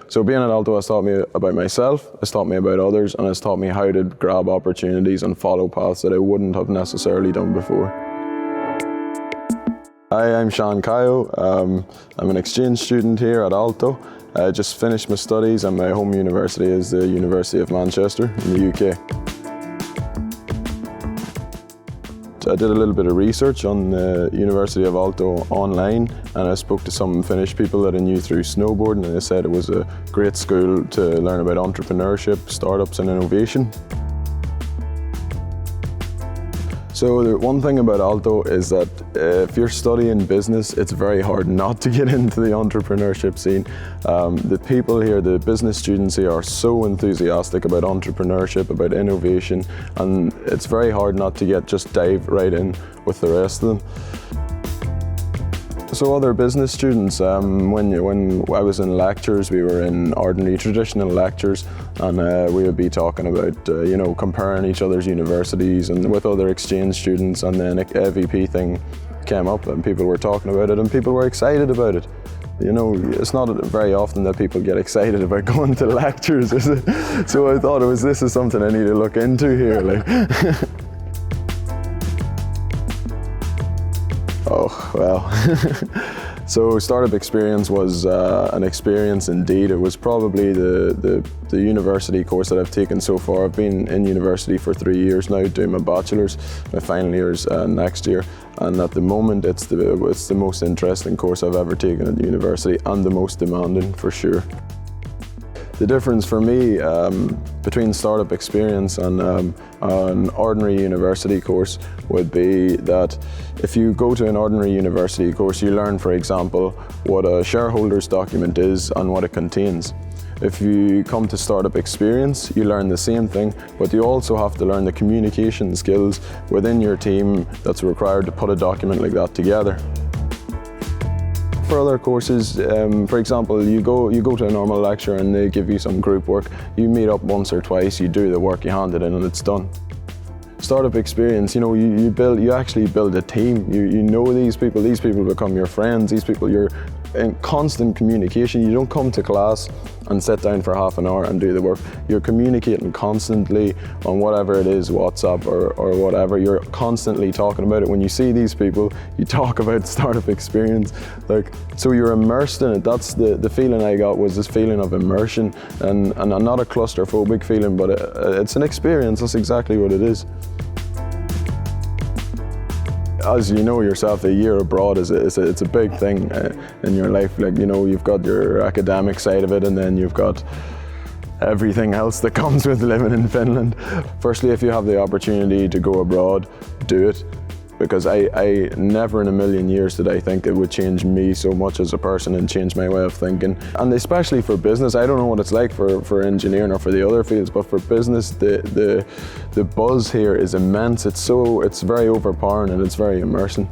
So being at Aalto has taught me about myself, it's taught me about others, and it's taught me how to grab opportunities and follow paths that I wouldn't have necessarily done before. Hi, I'm Sean Kyo. I'm an exchange student here at Aalto. I just finished my studies and my home university is the University of Manchester in the UK. I did a little bit of research on the University of Aalto online, and I spoke to some Finnish people that I knew through snowboarding, and they said it was a great school to learn about entrepreneurship, startups and innovation. So the one thing about Aalto is that if you're studying business, it's very hard not to get into the entrepreneurship scene. The people here, the business students here, are so enthusiastic about entrepreneurship, about innovation, and it's very hard not to just dive right in with the rest of them. So other business students, when I was in lectures, we were in ordinary traditional lectures, and we would be talking about comparing each other's universities and with other exchange students, and then an AVP thing came up and people were talking about it and people were excited about it. You know, it's not very often that people get excited about going to lectures, is it? So I thought this is something I need to look into here. Oh, well. So startup experience was an experience indeed. It was probably the university course that I've taken so far. I've been in university for 3 years now, doing my bachelor's. My final year is next year, and at the moment it's the most interesting course I've ever taken at university, and the most demanding for sure. The difference for me between startup experience and an ordinary university course would be that if you go to an ordinary university course, you learn, for example, what a shareholder's document is and what it contains. If you come to startup experience, you learn the same thing, but you also have to learn the communication skills within your team that's required to put a document like that together. For other courses, for example, you go to a normal lecture and they give you some group work. You meet up once or twice, you do the work, you hand it in, and it's done. Startup experience, you actually build a team. You know these people become your friends. These people, you're in constant communication. You don't come to class and sit down for half an hour and do the work. You're communicating constantly on whatever it is, WhatsApp or whatever. You're constantly talking about it. When you see these people, you talk about startup experience. So you're immersed in it. That's the feeling I got, was this feeling of immersion, and not a claustrophobic feeling, but it's an experience. That's exactly what it is. As you know yourself, a year abroad it's a big thing in your life. You've got your academic side of it, and then you've got everything else that comes with living in Finland. Firstly, if you have the opportunity to go abroad, do it. Because I never in a million years did I think it would change me so much as a person and change my way of thinking. And especially for business, I don't know what it's like for engineering or for the other fields, but for business, the buzz here is immense. It's very overpowering and it's very immersing.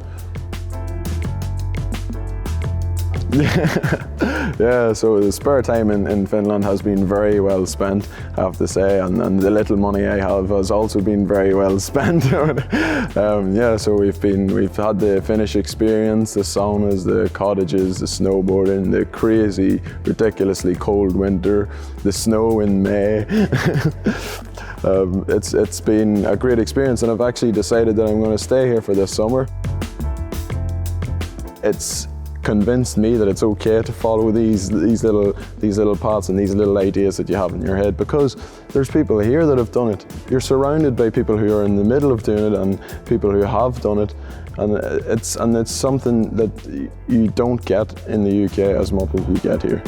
Yeah, so the spare time in Finland has been very well spent, I have to say, and the little money I have has also been very well spent. Yeah, so we've had the Finnish experience, the saunas, the cottages, the snowboarding, the crazy, ridiculously cold winter, the snow in May. It's been a great experience, and I've actually decided that I'm going to stay here for this summer. It's convinced me that it's okay to follow these little paths and these little ideas that you have in your head, because there's people here that have done it. You're surrounded by people who are in the middle of doing it and people who have done it, and it's something that you don't get in the UK as much as you get here.